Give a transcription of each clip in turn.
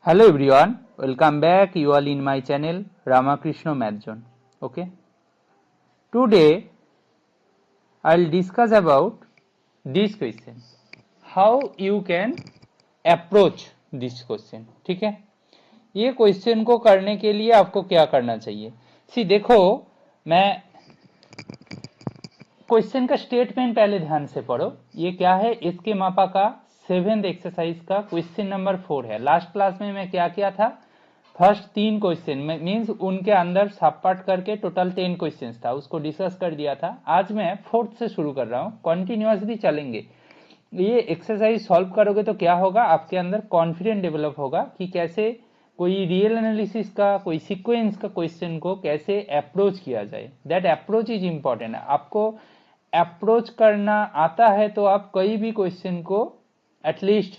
Hello everyone, welcome back. You all in my channel Ramakrishna Math Zone. Okay. Today I'll discuss about this question. How you can approach this question. ठीक है, ये question को करने के लिए आपको क्या करना चाहिए? सी देखो, मैं क्वेश्चन का स्टेटमेंट पहले ध्यान से पढ़ो. ये क्या है? इसके मापा का 7th एक्सरसाइज का क्वेश्चन नंबर 4 है. लास्ट क्लास में मैं क्या किया था? फर्स्ट 3 क्वेश्चन मीन्स उनके अंदर सब पार्ट करके टोटल 10 क्वेश्चंस था, उसको डिस्कस कर दिया था. आज मैं 4th से शुरू कर रहा हूँ, कंटिन्यूअसली चलेंगे. ये एक्सरसाइज सॉल्व करोगे तो क्या होगा? आपके अंदर कॉन्फिडेंस डेवलप होगा कि कैसे कोई रियल एनालिसिस का, कोई सीक्वेंस का क्वेश्चन को कैसे अप्रोच किया जाए. That approach is important. आपको अप्रोच करना आता है तो आप कोई भी क्वेश्चन को एटलीस्ट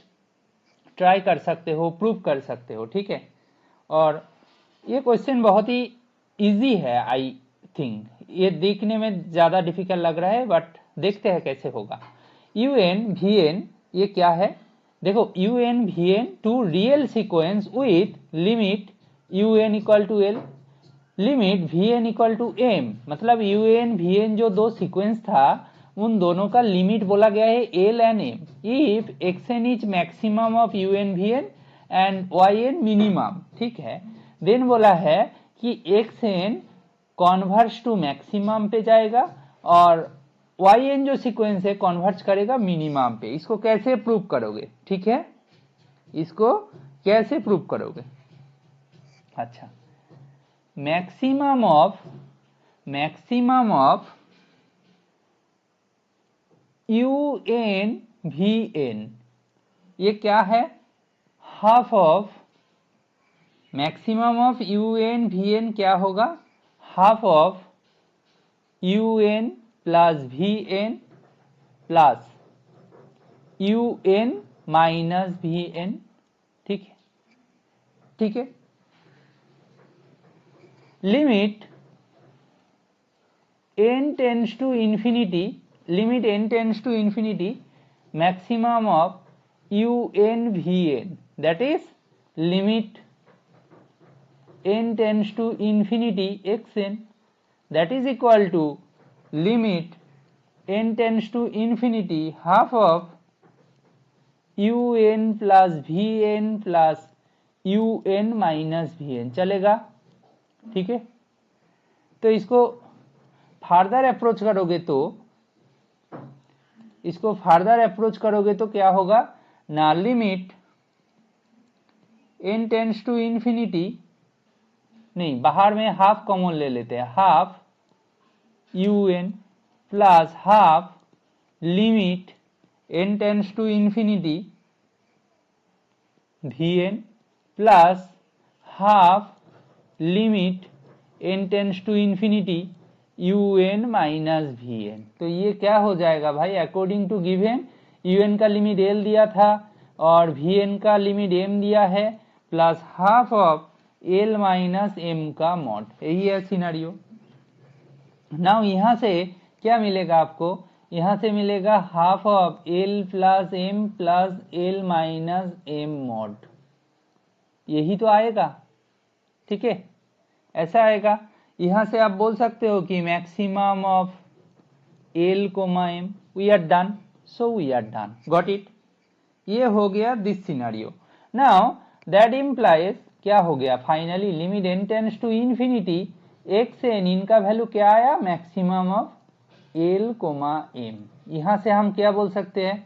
ट्राई कर सकते हो, प्रूव कर सकते हो. ठीक है, और ये क्वेश्चन बहुत ही इजी है. आई थिंक ये देखने में ज्यादा डिफिकल्ट लग रहा है, बट देखते हैं कैसे होगा. यू एन वी एन, ये क्या है? देखो, u N V n two real sequence with limit u N equal to l, limit v n equal to m. मतलब यू एन वी एन जो दो सीक्वेंस था, उन दोनों का लिमिट बोला गया है l and m. If x n is maximum of you N V n and y n minimum. ठीक है, देन बोला है कि x n converge to maximum पे जाएगा और वाई एन जो सीक्वेंस है कॉन्वर्ज करेगा मिनिमम पे. इसको कैसे प्रूव करोगे? ठीक है, इसको कैसे प्रूव करोगे? अच्छा, maximum of you N V n, ये क्या है? Half of maximum of you N V n क्या होगा? Half of you N plus we n plus u n minus v n. ठीक है, ठीक है. Limit n tends to infinity, limit n tends to infinity maximum of you N V n, that is limit n tends to infinity x n, that is equal to limit n tends to infinity half of you N plus we n plus u n minus v n. चलेगा? ठीक है, तो इसको farther approach करोगे तो क्या होगा ना? Limit n tends to infinity, नहीं, बाहर में हाफ कॉमन ले लेते हैं, half u N plus half limit n tends to infinity v n plus half limit n tends to infinity you n minus v n. तो ये क्या हो जाएगा भाई? According to given u n का लिमिट एल दिया था और वी एन का लिमिट एम दिया है, plus half of l minus M का मॉड. यही है सिनेरियो. नाउ यहां से क्या मिलेगा आपको? यहां से मिलेगा half of l plus l minus m mod. यही तो आएगा. ठीक है, ऐसा आएगा. यहां से आप बोल सकते हो कि maximum of L comma m. We are done, so we are done. Got it? ये हो गया this scenario. Now that implies क्या हो गया? Finally limit n tends to infinity x n, इनका वैल्यू क्या आया? Maximum of L comma m. यहां से हम क्या बोल सकते हैं?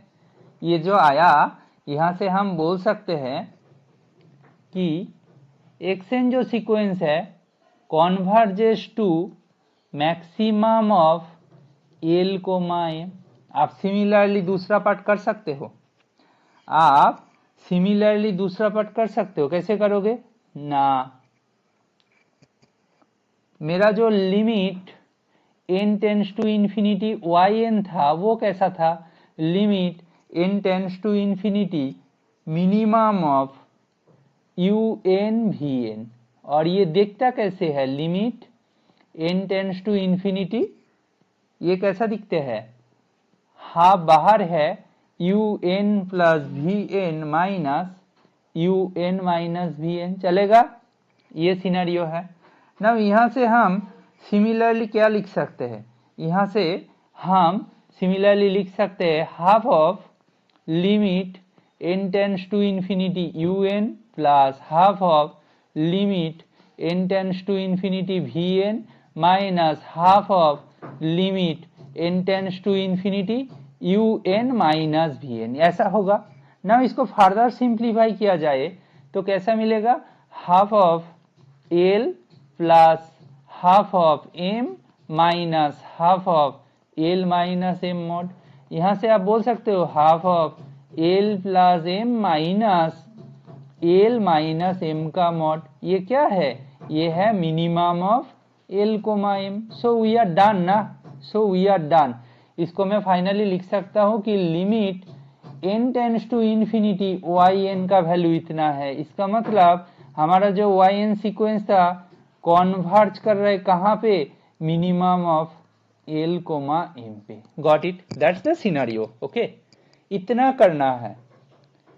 ये जो आया, यहां से हम बोल सकते हैं कि एक्स एन जो सीक्वेंस है converges to maximum of L comma M. आप सिमिलरली दूसरा पार्ट कर सकते हो. कैसे करोगे ना? मेरा जो limit n tends to infinity Y N था, वो कैसा था? Limit n tends to infinity minimum of you N V N. और ये देखता कैसे है? Limit n tends to infinity, ये कैसा दिखते है? हाफ बाहर है, you N plus we N minus un minus vn, चलेगा? ये सिनेरियो है ना। यहां से हम सिमिलरली क्या लिख सकते हैं? यहां से हम सिमिलरली लिख सकते हैं half of limit n tends to infinity un plus half of limit n tends to infinity vn minus half of limit n tends to infinity un minus vn, ऐसा होगा ना। इसको फर्दर सिंप्लीफाई किया जाए तो कैसा मिलेगा? Half of l plus half of m minus half of l minus m mod. यहां से आप बोल सकते हो half of l plus m minus l minus m का मॉड। ये क्या है? ये है minimum of l comma m। So we are done ना, सो वी आर डन। इसको मैं फाइनली लिख सकता हूं कि limit n tends to infinity yn का वैल्यू इतना है। इसका मतलब हमारा जो yn सीक्वेंस था कॉन्वर्ज कर रहे कहां पे? Minimum of l comma m पे। Got it? That's the scenario. Okay, इतना करना है,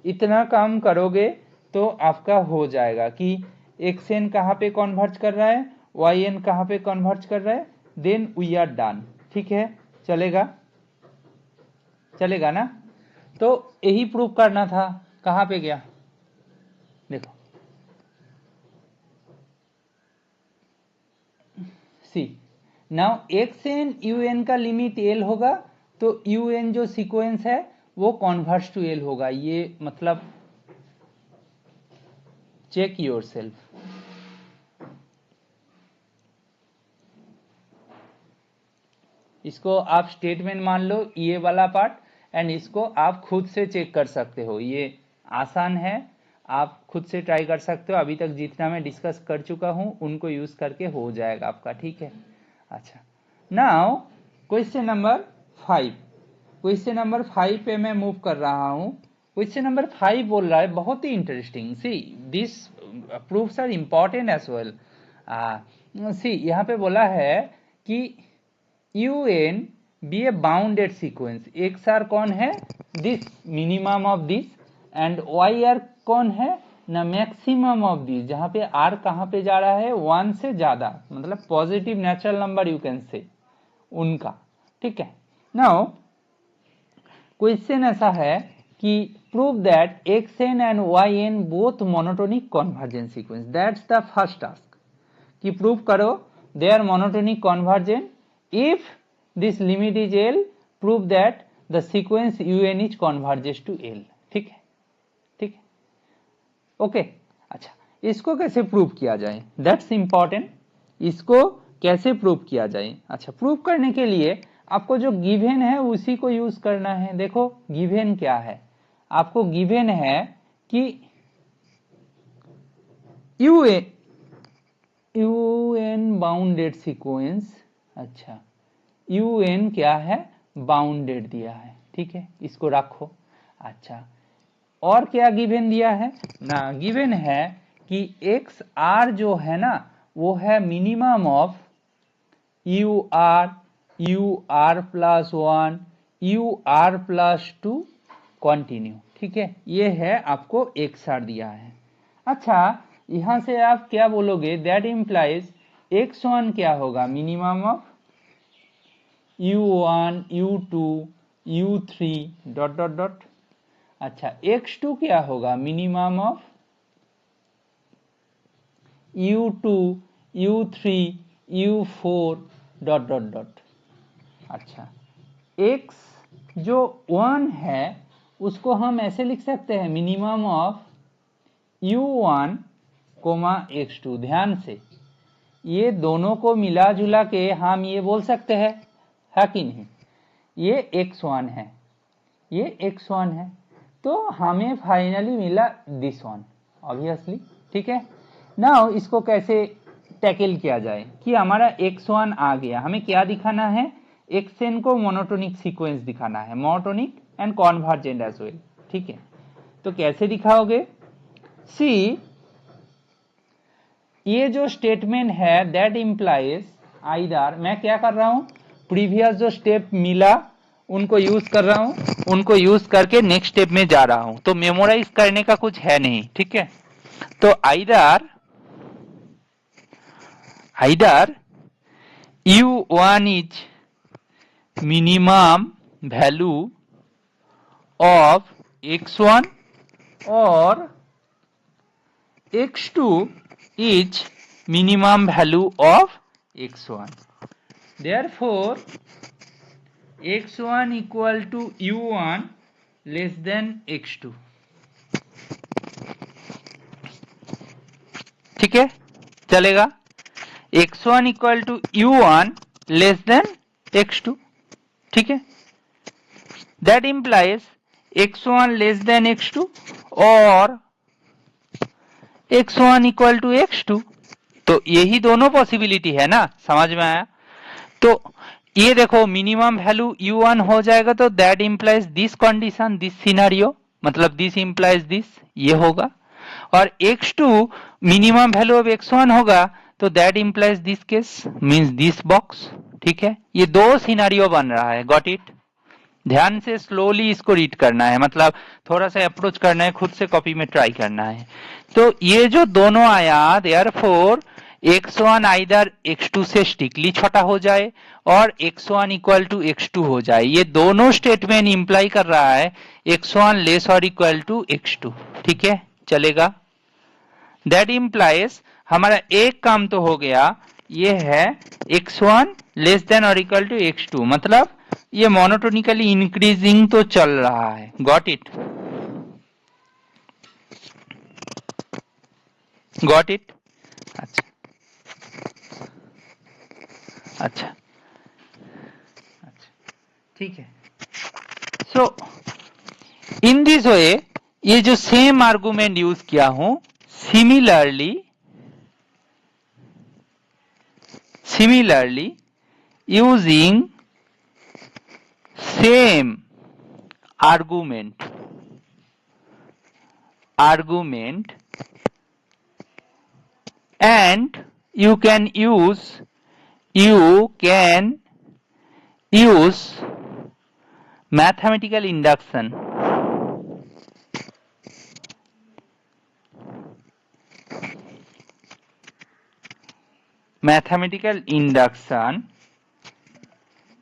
इतना काम करोगे तो आपका हो जाएगा कि xn कहां पे कॉन्वर्ज कर रहा है, yn कहां पे कॉन्वर्ज कर रहा है, देन वी आर डन। ठीक है, चलेगा? चलेगा ना? तो यही प्रूव करना था। कहां पे गया? देखो, सी नाउ xn un का लिमिट l होगा तो un जो सीक्वेंस है वो कॉन्वर्ज टू l होगा। ये मतलब चेक योरसेल्फ। इसको आप स्टेटमेंट मान लो, ये वाला पार्ट, एंड इसको आप खुद से चेक कर सकते हो। ये आसान है, आप खुद से ट्राई कर सकते हो। अभी तक जितना मैं डिस्कस कर चुका हूं उनको यूज करके हो जाएगा आपका। ठीक है, अच्छा। Now question number 5, question number 5 पे मैं मूव कर रहा हूं। क्वेश्चन नंबर 5 बोल रहा है, बहुत ही interesting. See this proofs are important as well. See यहाँ पे बोला है कि un be a bounded sequence। x r कौन है? This minimum of this, and y r कौन है ना? Maximum of this. जहां पे r कहां पे जा रहा है? 1 से ज्यादा, मतलब positive natural number you can say, उनका। ठीक है, नाउ क्वेश्चन ऐसा है कि prove that xn and yn both monotonic convergent sequence. That's the first task कि प्रूव करो they are monotonic convergent. If this limit is L, prove that the sequence UN is converges to L। ठीक है, ठीक है, okay. अच्छा, इसको कैसे prove किया जाए? That's important. इसको कैसे प्रूव किया जाए? अच्छा, प्रूव करने के लिए आपको जो गिवन है उसी को यूज करना है। देखो गिवन क्या है, आपको गिवन है कि UN बाउंडेड सीक्वेंस। अच्छा, un क्या है? बाउंडेड दिया है। ठीक है, इसको रखो। अच्छा, और क्या गिवन दिया है ना? गिवन है कि एक्स आर जो है ना वो है minimum of u r plus 1 u r plus 2 continue. ठीक है, ये है आपको एक्स आर दिया है। अच्छा, यहां से आप क्या बोलोगे? दैट इंप्लाइज x1 क्या होगा? Minimum of u1 u2 u3 dot dot dot. अच्छा, x2 क्या होगा? Minimum of u2 u3 u4 dot dot dot. अच्छा, x जो 1 है उसको हम ऐसे लिख सकते हैं मिनिमम ऑफ u1 x2। ध्यान से ये दोनों को मिला जुला के हम ये बोल सकते हैं, है कि नहीं? ये x1 है, ये x1 है, तो हमें फाइनली मिला दिस वन ऑब्वियसली। ठीक है, नाउ इसको कैसे टैकल किया जाए कि हमारा x1 आ गया, हमें क्या दिखाना है? xn को मोनोटोनिक सीक्वेंस दिखाना है, monotonic and convergent as well. ठीक है, तो कैसे दिखाओगे? सी ये जो स्टेटमेंट है दैट इंप्लाइज आइदर, मैं क्या कर रहा हूं, प्रीवियस जो स्टेप मिला उनको यूज कर रहा हूं, उनको यूज करके नेक्स्ट स्टेप में जा रहा हूं। तो मेमोराइज करने का कुछ है नहीं, ठीक है। तो either u1 is minimum value of x1 or x2 is minimum value of x1. Therefore, x1 equal to u1 less than x2. ठीक है, चलेगा। x1 equal to u1 less than x2, ठीक है। That implies x1 less than x2 और x1 equal to x2। तो यही दोनों possibility है ना, समझ में आया। तो ये देखो मिनिमम वैल्यू u1 हो जाएगा, तो that implies this condition, this scenario, मतलब दिस इंप्लाइज दिस, ये होगा। और x2 minimum value of x1 होगा, तो that implies this case, means this box, ठीक है। ये दो सिनेरियो बन रहा है, गॉट इट। ध्यान से स्लोली इसको रीड करना है, मतलब थोड़ा सा अप्रोच करना है, खुद से कॉपी में ट्राई करना है। तो ये जो दोनों आया, देयरफॉर x1 आइदर x2 से स्ट्रिक्टली छोटा हो जाए और x1 इक्वल टू x2 हो जाए। ये दोनों स्टेटमेंट इंप्लाई कर रहा है x1 लेस और इक्वल टू x2, ठीक है, चलेगा। दैट इंप्लाइज हमारा एक काम तो हो गया, ये है x1 लेस देन और इक्वल टू x2, मतलब ये मोनोटोनिकली इंक्रीजिंग तो चल रहा है, गॉट इट, गॉट इट। अच्छा अच्छा अच्छा, ठीक है। सो इन दिस वे ये जो सेम आर्गुमेंट यूज किया हूं, similarly using same argument and you can use mathematical induction. Mathematical induction.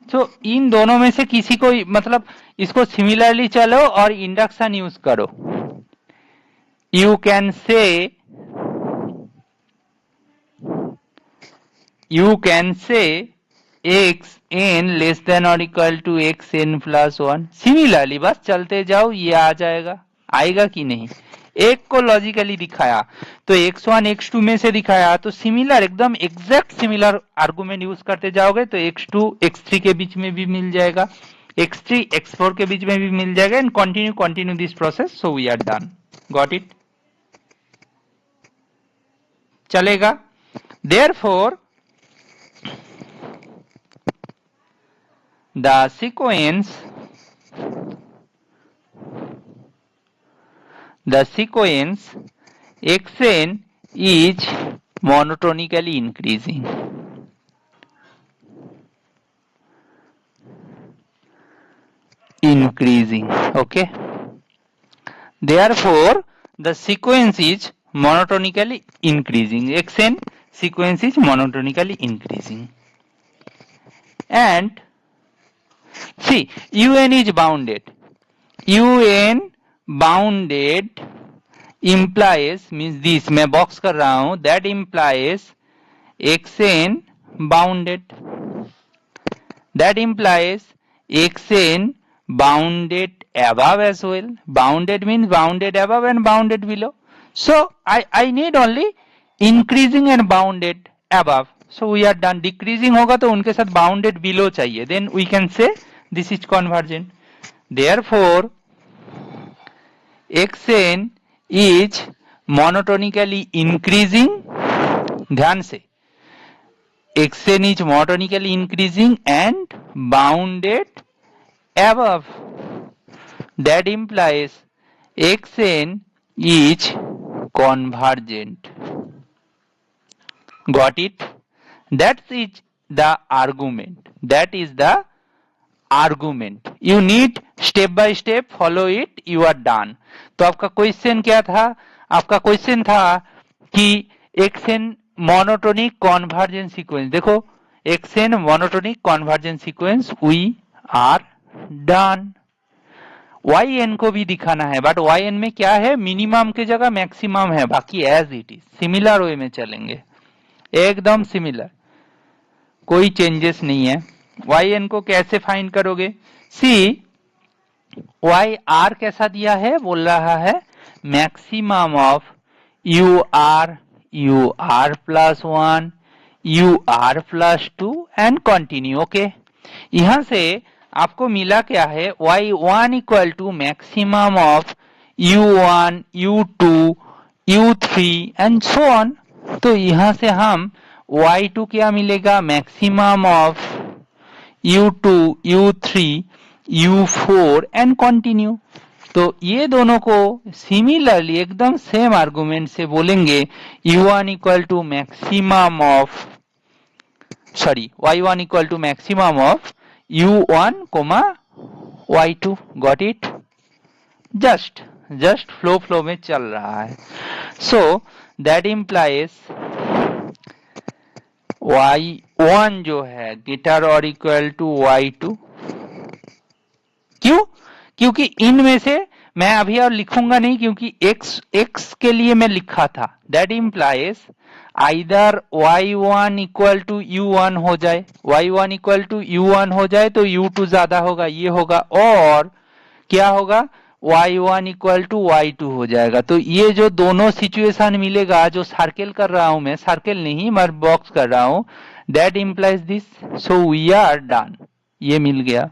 तो इन दोनों में से किसी को, मतलब इसको सिमिलरली चलो और इंडक्शन यूज करो। You can say X N less than और equal to X N plus one. Similarly बस चलते जाओ, ये आ जाएगा, आएगा कि नहीं। एक को लॉजिकली दिखाया तो x1 x2 में से दिखाया, तो सिमिलर, एकदम एग्जैक्ट सिमिलर आर्गुमेंट यूज करते जाओगे तो x2 x3 के बीच में भी मिल जाएगा, x3 x4 के बीच में भी मिल जाएगा, and continue this process, so we are done, got it, चलेगा। Therefore the sequence xn is monotonically increasing. Okay, therefore the sequence is monotonically increasing, xn sequence is monotonically increasing, and see un is bounded. un bounded implies, means this मैं box कर रहा हूं, that implies xn bounded, that implies xn bounded above as well. Bounded means bounded above and bounded below. So I need only increasing and bounded above. So we are done. Decreasing होगा तो उनके साथ bounded below चाहिए. Then we can say this is convergent. Therefore, xn is monotonically increasing. ध्यान से, xn is monotonically increasing and bounded above. That implies xn is convergent. Got it? That is the argument. That is the argument, you need step by step follow it, you are done. तो आपका question क्या था? आपका question था कि x n monotonic convergence sequence, देखो x n monotonic convergence sequence, we are done. Y n को भी दिखाना है, बट वाई एन में क्या है, मिनिमम की जगह मैक्सिमम है, बाकी as it is similar way में चलेंगे, एकदम सिमिलर, कोई चेंजेस नहीं है। वाई एन को कैसे फाइंड करोगे? सी वाई आर कैसा दिया है, बोल रहा है maximum of u r plus 1, u r plus 2 and continue. Okay, यहां से आपको मिला क्या है, y1 equal to maximum of u1, u2, u3 and so on. तो यहां से हम y2 क्या मिलेगा, maximum of u2, u3, u4 and continue. तो ये दोनों को सिमिलरली एकदम सेम आर्गुमेंट से बोलेंगे u1 equal to maximum of, sorry y1 equal to maximum of u1, y2, got it? Just flow में चल रहा है। सो दैट इंप्लाइज y1 जो है ग्रेटर और इक्वल टू y2। क्यों? क्योंकि इनमें से मैं अभी और लिखूंगा नहीं, क्योंकि x के लिए मैं लिखा था। That implies either y1 equal to u1 हो जाए, y1 इक्वल टू u1 हो जाए तो u2 ज्यादा होगा, ये होगा, और क्या होगा, y1 इक्वल टू y2 हो जाएगा। तो ये जो दोनों सिचुएशन मिलेगा, जो सर्किल कर रहा हूं मैं, सर्किल नहीं मैं बॉक्स कर रहा हूं, that implies this, so we are done, ये मिल गया।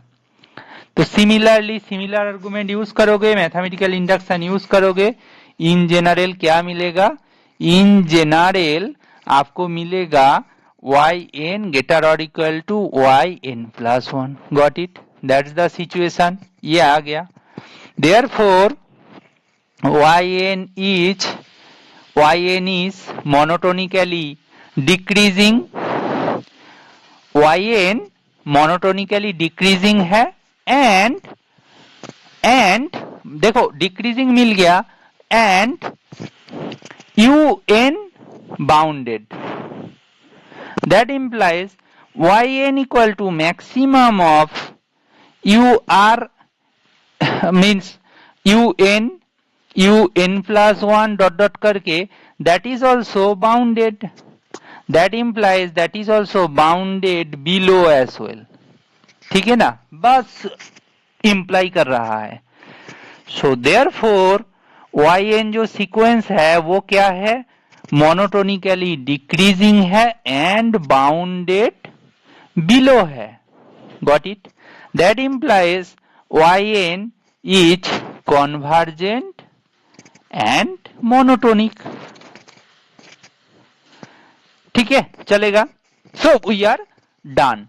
तो सिमिलरली सिमिलर आर्गुमेंट यूज करोगे, मैथमेटिकल इंडक्शन यूज करोगे, इन जनरल क्या मिलेगा, इन जनरल आपको मिलेगा yn ग्रेटर और equal to yn plus 1, got it? That's the situation, ये आ गया। Therefore yn is monotonically decreasing, yn monotonically decreasing है, एंड देखो डिक्रीजिंग मिल गया, and un bounded, that implies yn equal to maximum of ur means un plus 1 dot dot करके, that is also bounded, that implies that is also bounded below as well. ठीक है ना, बस imply कर रहा है। सो देयरफॉर yn जो sequence है वो क्या है, मोनोटोनिकली डिक्रीजिंग है एंड बाउंडेड बिलो है, got it? That implies yn is convergent and monotonic. ठीक है, चलेगा? So we are done,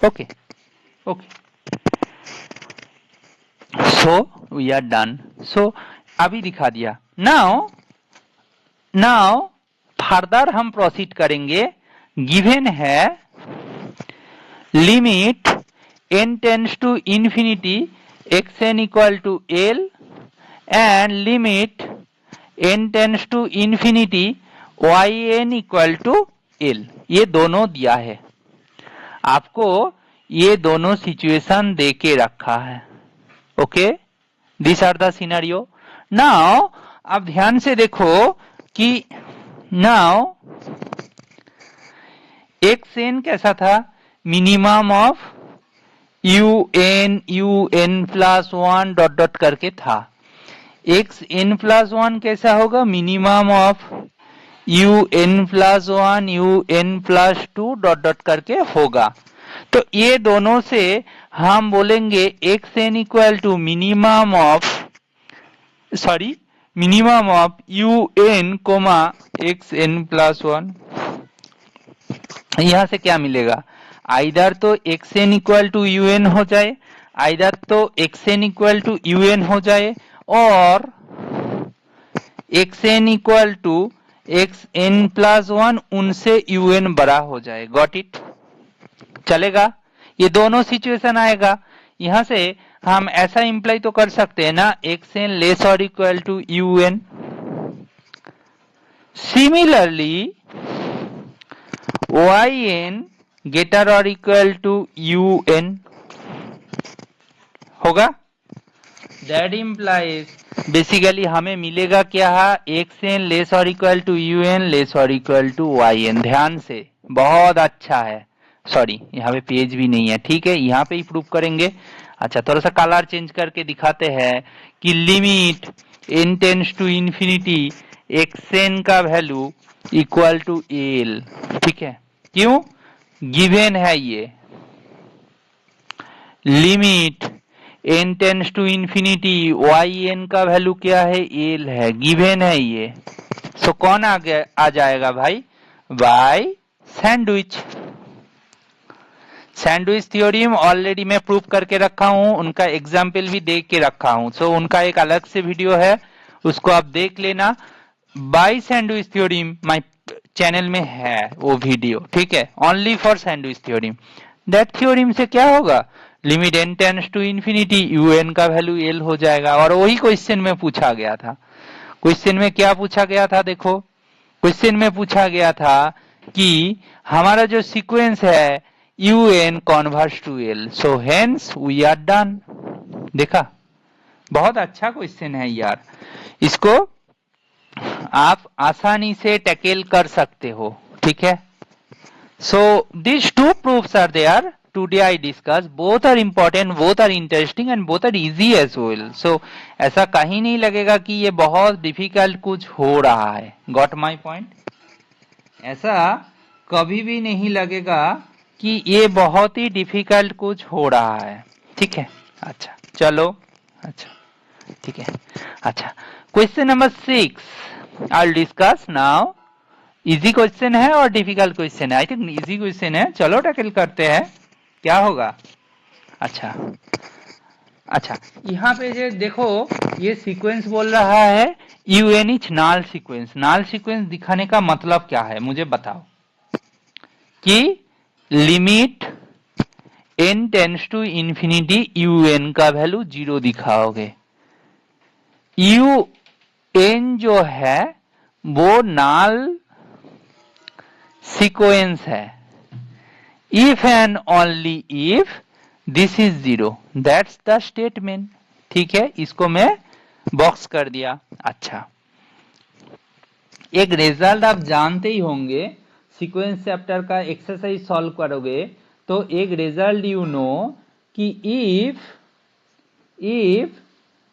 okay, so we are done. So अभी दिखा दिया। नाउ फर्दर हम प्रोसीड करेंगे। गिवन है limit n tends to infinity xn equal to l and limit n tends to infinity yn equal to l, ये दोनों दिया है आपको, ये दोनों सिचुएशन दे के रखा है। Okay, this are the scenario. Now अब ध्यान से देखो कि नाउ xn कैसा था, minimum of un plus 1 dot dot करके था। xn प्लस 1 कैसा होगा, minimum of un plus 1 un plus 2 dot dot करके होगा। तो ये दोनों से हम बोलेंगे xn equal to minimum of un comma xn plus 1। यहां से क्या मिलेगा, आइदर तो xn इक्वल टू un हो जाए, आइदर तो xn इक्वल टू un हो जाए, और xn equal to xn plus 1 उनसे un बड़ा हो जाए, गॉट इट? चलेगा? ये दोनों सिचुएशन आएगा। यहां से हम ऐसा इंप्लाई तो कर सकते हैं ना, एक्स एन लेस और equal to u n. Similarly y n greater और इक्वल टू यू एन होगा। दैट इम्प्लाइज बेसिकली हमें मिलेगा क्या, एक्स एन लेस और equal to u n less और इक्वल टू वाई एन। ध्यान से, बहुत अच्छा है। सॉरी, यहाँ पे पेज भी नहीं है, ठीक है, यहाँ पे ही प्रूफ करेंगे। अच्छा, थोड़ा सा कलर चेंज करके दिखाते हैं कि limit n tends to infinity x n का वैल्यू इक्वल टू एल। ठीक है, क्यों? गिवन है ये limit n tends to infinity Y n का वैल्यू क्या है, एल है, गिवन है ये। सो कौन आ जाएगा भाई? By sandwich. Sandwich theorem already मैं प्रूव करके रखा हूं, उनका एग्जाम्पल भी देख के रखा हूं। सो उनका एक अलग से वीडियो है, उसको आप देख लेना। By sandwich theorem my channel में है वो वीडियो, ठीक है, only for sandwich theorem. That theorem से क्या होगा, limit n tends to infinity you n का वैल्यू एल हो जाएगा। और वही क्वेश्चन में पूछा गया था। क्वेश्चन में क्या पूछा गया था, देखो क्वेश्चन में पूछा गया था कि हमारा जो सीक्वेंस है you n converges to l, so hence we are done. देखा, बहुत अच्छा क्वेश्चन है यार, इसको आप आसानी से टैकल कर सकते हो, ठीक है। सो these two proofs are there today I discuss, both are important, both are interesting and both are easy as well. So ऐसा कहीं नहीं लगेगा कि ये बहुत डिफिकल्ट कुछ हो रहा है। Got my point? ऐसा कभी भी नहीं लगेगा कि ये बहुत ही डिफिकल्ट कुछ हो रहा है, ठीक है। अच्छा चलो, अच्छा ठीक है। अच्छा, question number 6 I will discuss now. Easy question है और डिफिकल्ट क्वेश्चन है, आई थिंक इजी क्वेश्चन है। चलो टैकल करते हैं, क्या होगा। अच्छा अच्छा, यहाँ पे जो देखो ये सीक्वेंस बोल रहा है u n is null sequence. Null sequence दिखाने का मतलब क्या है मुझे बताओ, कि limit n tends to infinity u n का वैल्यू 0 दिखाओगे। यू एन जो है वो नाल सीक्वेंस है, if and only if this is 0, that's the statement. ठीक है, इसको मैं बॉक्स कर दिया। अच्छा, एक रिजल्ट आप जानते ही होंगे, सीक्वेंस चैप्टर का एक्सरसाइज सॉल्व करोगे तो एक रिजल्ट यू नो कि if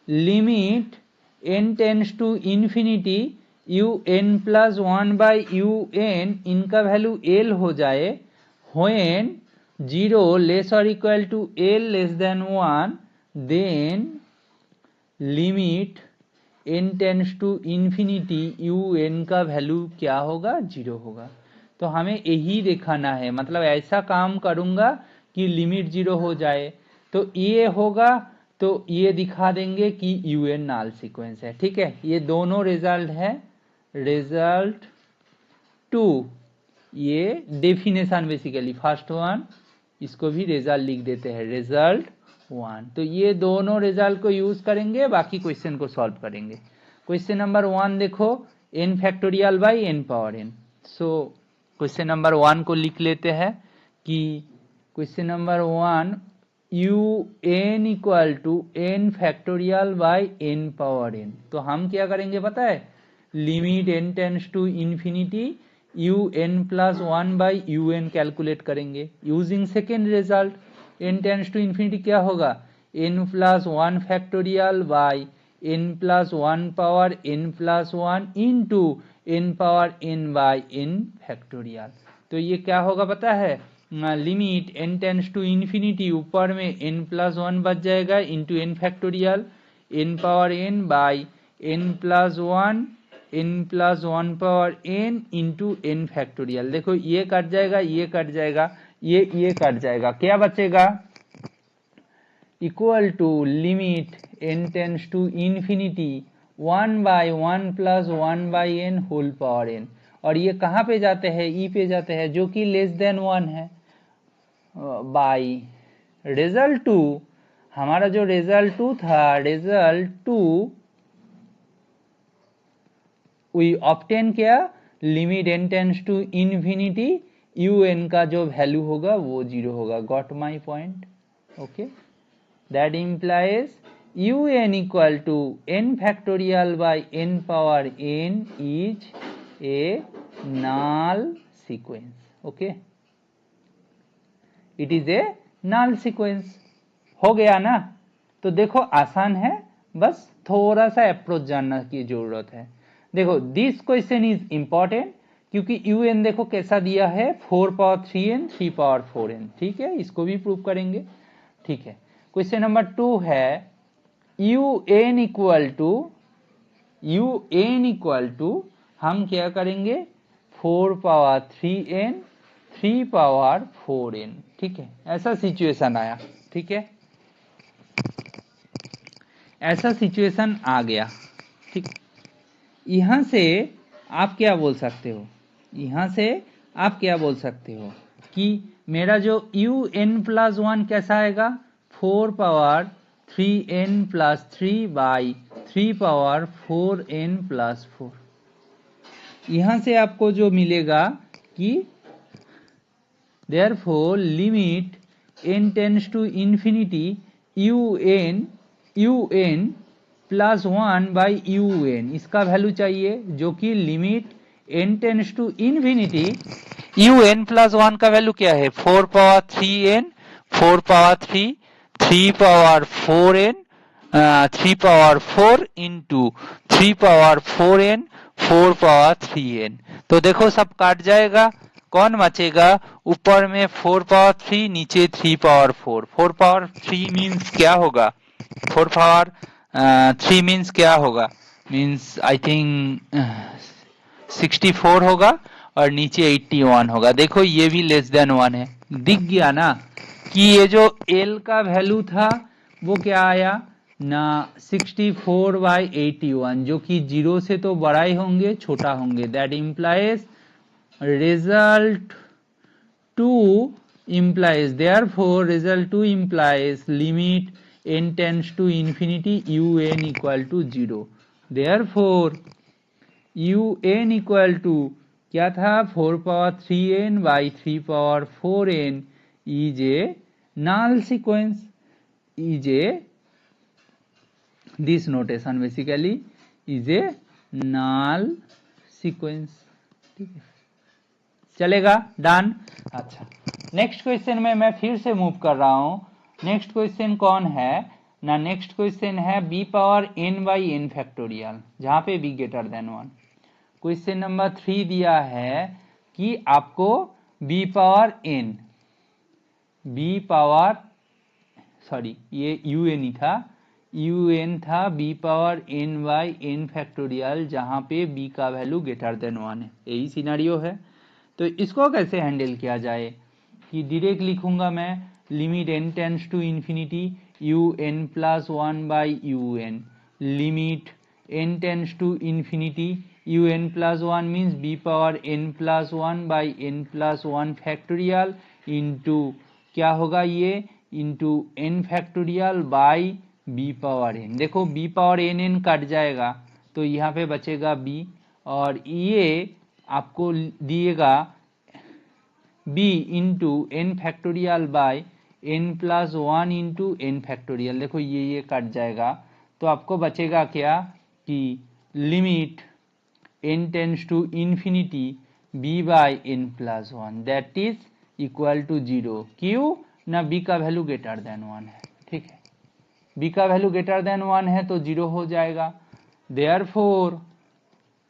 limit n tends to infinity you N plus 1 by you n इनका वैल्यू एल हो जाए, when 0 less or equal to l less than 1, then limit n tends to infinity u n का value क्या होगा, 0 होगा। तो हमें यही दिखाना है, मतलब ऐसा काम करूंगा कि लिमिट 0 हो जाए, तो ये होगा, तो ये दिखा देंगे कि यू एन नाल सीक्वेंस है। ठीक है, ये दोनों रिजल्ट है। रिजल्ट 2, ये डेफिनेशन बेसिकली फर्स्ट वन, इसको भी रिजल्ट लिख देते हैं, रिजल्ट 1। तो ये दोनों रिजल्ट को यूज करेंगे, बाकी क्वेश्चन को सॉल्व करेंगे। क्वेश्चन नंबर 1 देखो, n factorial by n power n। So question number 1 को लिख लेते हैं कि question number 1 U N equal to n factorial by n power n। तो हम क्या करेंगे पता है, limit n tends to infinity you N plus 1 by you N calculate करेंगे using second result. N tends to infinity क्या होगा, N plus 1 factorial by N plus 1 power N plus 1 into n power n by n factorial. तो ये क्या होगा पता है, limit n tends to infinity ऊपर में एन प्लस 1 बच जाएगा into N factorial n power n by N plus 1 n plus 1 power n into N factorial. देखो ये कट जाएगा, ये कट जाएगा, ये कट जाएगा, क्या बचेगा, equal to limit n tends to infinity 1 by 1 plus 1 by n whole power n। और ये कहाँ पे जाते हैं, ई पे जाते हैं, जो कि लेस देन 1 है। बाई रिजल्ट टू, हमारा जो रिजल्ट टू था, रिजल्ट टू वी ऑब्टेन क्या, limit n tends to infinity, u n का जो वैल्यू होगा वो 0 होगा। Got my point? Okay, that implies u N equal to n factorial by n power n is a null sequence. Okay, it is a null sequence. हो गया ना? तो देखो आसान है, बस थोड़ा सा अप्रोच जानना की जरूरत है। देखो दिस क्वेश्चन इज इंपॉर्टेंट क्योंकि यू एन देखो कैसा दिया है, 4 पावर 3n 3 पावर 4n। ठीक है, इसको भी प्रूव करेंगे। ठीक है, क्वेश्चन नंबर 2 है यू एन इक्वल टू हम क्या करेंगे, 4 पावर 3n 3 पावर 4n। ठीक है, ऐसा सिचुएशन आया। ठीक है, ऐसा सिचुएशन आ गया। ठीक, यहां से आप क्या बोल सकते हो, यहां से आप क्या बोल सकते हो कि मेरा जो यू एन प्लस 1 कैसा आएगा, 4 power 3n plus 3 by 3 power 4n plus 4। यहां से आपको जो मिलेगा कि therefore limit n tends to infinity you N plus 1 by you n, इसका वैल्यू चाहिए जो कि limit n tends to infinity u N plus 1 का वैल्यू क्या है, 4 power 3n 4 power 3 3 power 4n 3 power 4 इंटू 3 पावर 4n 4 पावर 3n। तो देखो सब काट जाएगा, कौन बचेगा, ऊपर में 4 पावर 3 नीचे 3 पावर 4। 4 पावर 3 मीन्स क्या होगा, 4 पावर 3 मीन्स क्या होगा, मीन्स आई थिंक 64 होगा और नीचे 81 होगा। देखो ये भी लेस देन 1 है। दिख गया ना कि ये जो L का वैल्यू था वो क्या आया ना, 64 बाई 81, जो कि 0 से तो बड़ा ही होंगे छोटा होंगे। That implies result 2 implies, therefore result 2 implies limit n tends to infinity un equal to 0। therefore un equal to क्या था, 4 power 3n by 3 power 4n is a null sequence, is a, this notation basically is a null sequence। ठीक है, चलेगा, done. अच्छा, next question में मैं फिर से मूव कर रहा हूं। नेक्स्ट क्वेश्चन कौन है ना, नेक्स्ट क्वेश्चन है b power n by n factorial, जहां पे b greater than 1। Question number 3 दिया है कि आपको b power n, b power sorry ये un ही था, un था b power n by n factorial, जहां पे b का वैल्यू ग्रेटर देन 1 है। यही सिनेरियो है। तो इसको कैसे हैंडल किया जाए कि डायरेक्ट लिखूंगा मैं, limit n tends to infinity you N plus 1 by you N, limit n tends to infinity you N plus 1 means b power n plus 1 by n plus 1 factorial into क्या होगा ये, into n factorial by b power n। देखो b power n cut जाएगा तो यहाँ पे बचेगा b, और ये आपको दिएगा b into N factorial by n plus 1 into N factorial. देखो ये कट जाएगा तो आपको बचेगा क्या कि limit n tends to infinity b by n plus 1 that is equal to 0। क्यों ना, b का वैल्यू ग्रेटर देन 1 है। ठीक है, b का वैल्यू ग्रेटर देन 1 है तो 0 हो जाएगा। देयरफॉर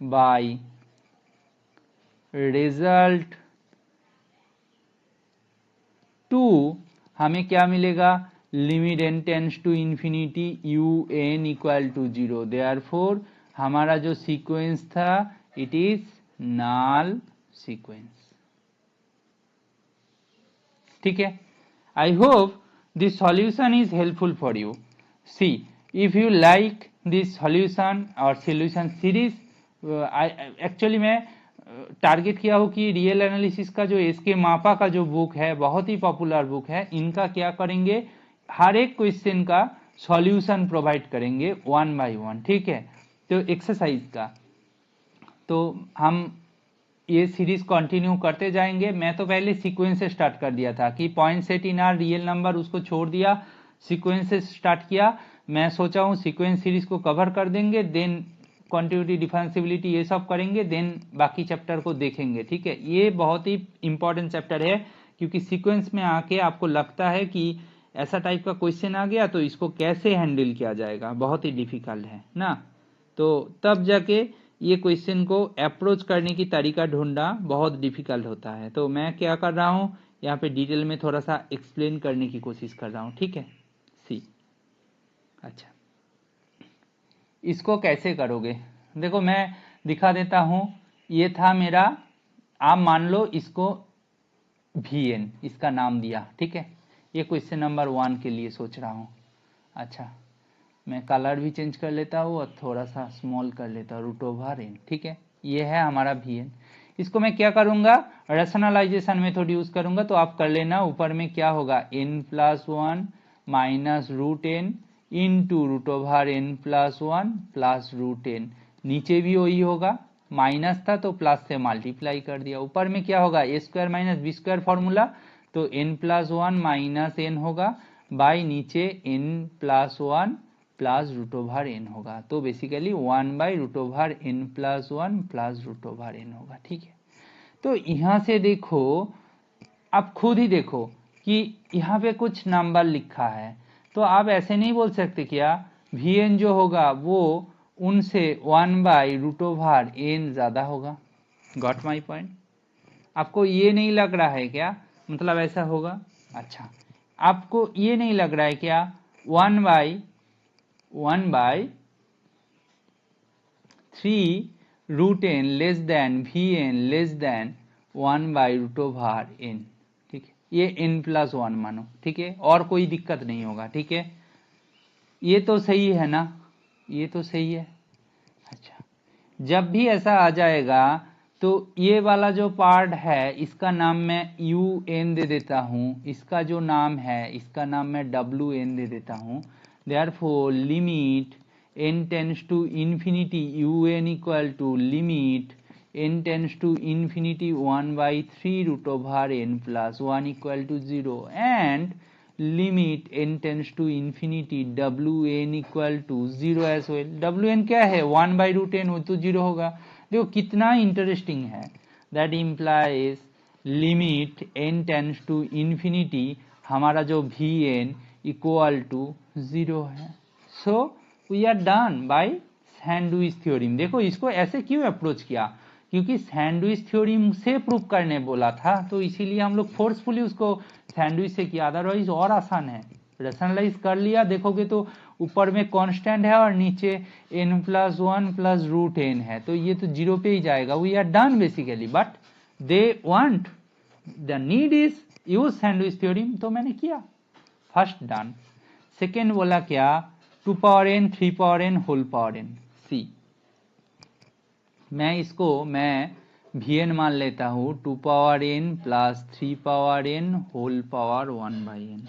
बाय रिजल्ट 2 हमें क्या मिलेगा, limit n tends to infinity you N equal to 0। Therefore हमारा जो सीक्वेंस था इट इज नल सीक्वेंस। ठीक है, I hope this solution is helpful for you. See if you like this solution और solution series, actually मैं target किया हो कि रियल एनालिसिस का जो एसके मापा का जो बुक है, बहुत ही पॉपुलर बुक है, इनका क्या करेंगे, हर एक क्वेश्चन का सॉल्यूशन प्रोवाइड करेंगे 1 बाय 1, ठीक है। तो एक्सरसाइज का तो हम ये सीरीज कंटिन्यू करते जाएंगे। मैं तो पहले सीक्वेंस से स्टार्ट कर दिया था कि point set in are real number, उसको छोड़ दिया, सीक्वेंस से स्टार्ट किया। मैं सोचा हूँ सीक्वेंस सीरीज को कवर कर देंगे, देन कॉन्टिन्यूटी, डिफरेंशिएबिलिटी, ये सब करेंगे, देन बाकी चैप्टर को देखेंगे, ठीक है। ये बहुत ही इंपॉर्टेंट चैप्टर है, क्योंकि सीक्वेंस में आके आपको लगता है कि ऐसा टाइप का क्वेश्चन आ गया तो इसको कैसे हैंडल किया जाएगा, बहुत ही डिफिकल्ट है ना। तो तब जाके ये क्वेश्चन को अप्रोच करने की तरीका ढूंढना बहुत डिफिकल्ट होता है। तो मैं क्या कर रहा हूँ, यहाँ पे डिटेल में थोड़ा सा एक्सप्लेन करने की कोशिश कर रहा हूँ, ठीक है। सी, अच्छा, इसको कैसे करोगे, देखो मैं दिखा देता हूँ। ये था मेरा, आप मान लो इसको VN इसका नाम दिया, ठीक है। ये क्वेश्चन नंबर 1 के लिए सोच रहा हूँ। अच्छा, मैं कलर भी चेंज कर लेता हूँ और थोड़ा सा स्मॉल कर लेता हूँ, √n, ठीक है। ये है हमारा VN। इसको मैं क्या करूँगा, रैशनलाइजेशन मेथड यूज करूँगा। तो आप कर लेना, ऊपर में क्या होगा, n+1 minus √n into √n+1 plus √n, नीचे भी वही होगा, माइनस था तो प्लस से मल्टीप्लाई कर दिया। ऊपर में क्या होगा, a² माइनस b² फॉर्मूला, तो n+1 माइनस n होगा, बाई नीचे n+1 प्लस √n होगा। तो बेसिकली 1/√n+1 प्लस √n होगा, ठीक है। तो यहाँ से देखो, आप खुद ही देखो कि यहाँ पे कुछ नंबर लिखा है, तो आप ऐसे नहीं बोल सकते क्या VN जो होगा वो उनसे 1/√n ज़्यादा होगा। Got my point? आपको ये नहीं लग रहा है क्या, मतलब ऐसा होगा। अच्छा, आपको ये नहीं लग रहा है क्या 1/3√n less than VN less than 1/√n, ठीक है। ये n+1 मानो, ठीक है, और कोई दिक्कत नहीं होगा, ठीक है। ये तो सही है ना, ये तो सही है। अच्छा, जब भी ऐसा आ जाएगा तो ये वाला जो पार्ट है इसका नाम मैं UN दे देता हूँ, इसका जो नाम है इसका नाम मैं WN दे देता हूँ। Therefore limit n tends to infinity UN equal to limit n tends to infinity 1/3√n plus 1 equal to 0 and limit n tends to infinity WN equal to 0 as well. WN क्या है, 1/√n, वो तो 0 होगा। देखो कितना interesting है, that implies limit n tends to infinity, हमारा जो VN इक्वल टू 0 है। So we are done by sandwich theorem. देखो इसको ऐसे क्यों अप्रोच किया, क्योंकि सैंडविच थ्योरम से प्रूव करने बोला था, तो इसीलिए हम लोग फोर्सफुली उसको सैंडविच से किया, अदरवाइज और आसान है। रैशनलाइज कर लिया, देखोगे तो ऊपर में कांस्टेंट है और नीचे n+1 प्लस √n है, तो ये तो 0 पे ही जाएगा। We are done basically, but they want, the need is use sandwich theorem, तो मैंने किया, फर्स्ट डन। सेकेंड बोला क्या, 2n 3n whole power n। सी, मैं इसको VN मान लेता हूँ 2n plus 3n whole power 1/n।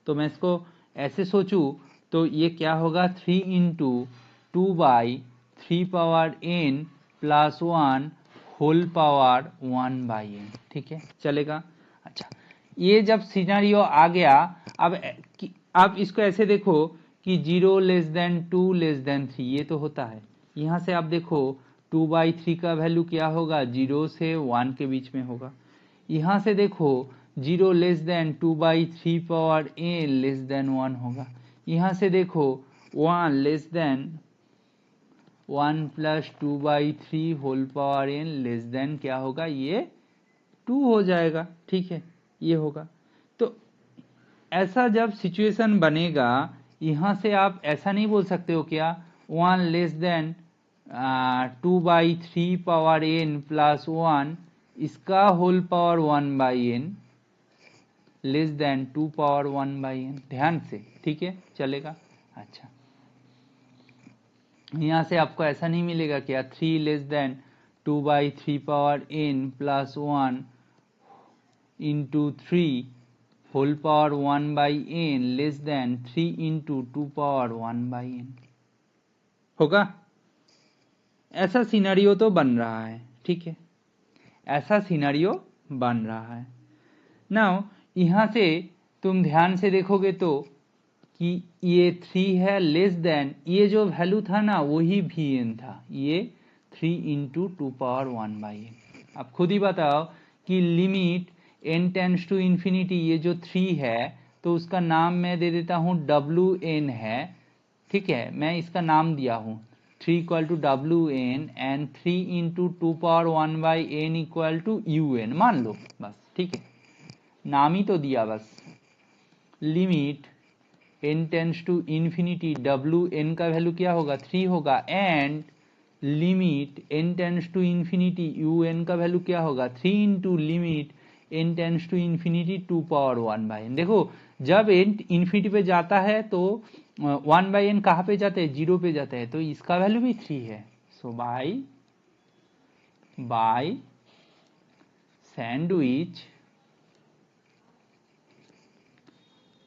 तो मैं इसको ऐसे सोचूं तो ये क्या होगा, 3 into 2/3n plus 1 whole power 1/n, ठीक है, चलेगा। अच्छा, ये जब सिनेरियो आ गया, अब आप इसको ऐसे देखो कि 0 लेस देन 2 लेस देन 3, ये तो होता है। यहाँ से आप देखो 2/3 का वैल्यू क्या होगा, 0 से 1 के बीच में होगा। यहाँ से देखो 0 less than 2/3n less than 1 होगा। यहाँ से देखो 1 less than 1 plus 2/3 whole power n less than क्या होगा, ये 2 हो जाएगा, ठीक है, ये होगा। तो ऐसा जब सिचुएशन बनेगा, यहाँ से आप ऐसा नहीं बोल सकते हो क्या 1 लेस देन 2/3n प्लस 1 इसका whole power 1/n less than 2 power 1/n, ध्यान से, ठीक है, चलेगा। अच्छा, यहाँ से आपको ऐसा नहीं मिलेगा क्या 3 less than 2/3 plus 1 into 3 whole power 1/n less than 3 into 2 power 1/n होगा। ऐसा सिनेरियो तो बन रहा है, ठीक है, ऐसा सिनेरियो बन रहा है। नाउ यहां से तुम ध्यान से देखोगे तो कि ये 3 है लेस देन, ये जो वैल्यू था ना वही Vn था, ये 3 into 2 power 1/n। अब खुद ही बताओ कि limit n tends to infinity, ये जो 3 है तो उसका नाम मैं दे देता हूं Wn है, ठीक है, मैं इसका नाम दिया हूं 3 = Wn and 3 into 2 power 1/n = Un मान लो बस, ठीक है, नाम ही तो दिया बस। Limit n tends to infinity Wn का वैल्यू क्या होगा 3 होगा, and limit n tends to infinity Un का वैल्यू क्या होगा 3 into limit n tends to infinity 2 power 1/n। देखो जब n इंफिनिटी पे जाता है तो 1/n कहाँ पे जाते हैं 0 पे जाते हैं, तो इसका वैल्यू भी 3 है। So by sandwich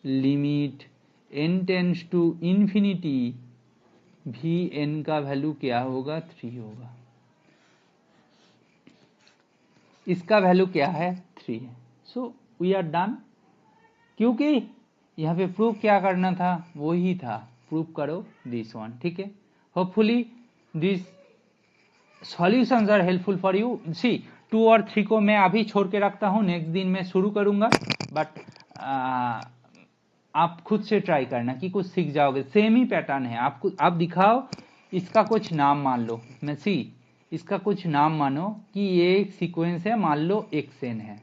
limit n tends to infinity Vn का वैल्यू क्या होगा 3 होगा, इसका वैल्यू क्या है 3 है। सो वी आर डन, क्योंकि यहाँ पे प्रूफ क्या करना था वही था, प्रूफ करो दिस वन, ठीक है। Hopefully this solutions are helpful for you. See 2 और 3 को मैं अभी छोड़ के रखता हूँ, नेक्स्ट दिन मैं शुरू करूंगा, बट आप खुद से ट्राई करना कि कुछ सीख जाओगे, सेम ही पैटर्न है। आप दिखाओ, इसका कुछ नाम मान लो, मैं इसका कुछ नाम मानो कि ये एक सीक्वेंस है, मान लो xn है,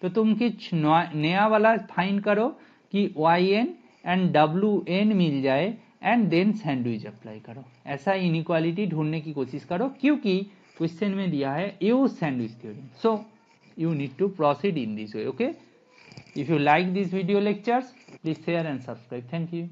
तो तुम कुछ नया वाला फाइंड करो कि yn एंड wn मिल जाए एंड देन सैंडविच अप्लाई करो। ऐसा इनइक्वालिटी ढूंढने की कोशिश करो, क्योंकि क्वेश्चन में दिया है use sandwich theorem, so you need to proceed in this way, okay? If you like these video lectures, please share and subscribe. Thank you.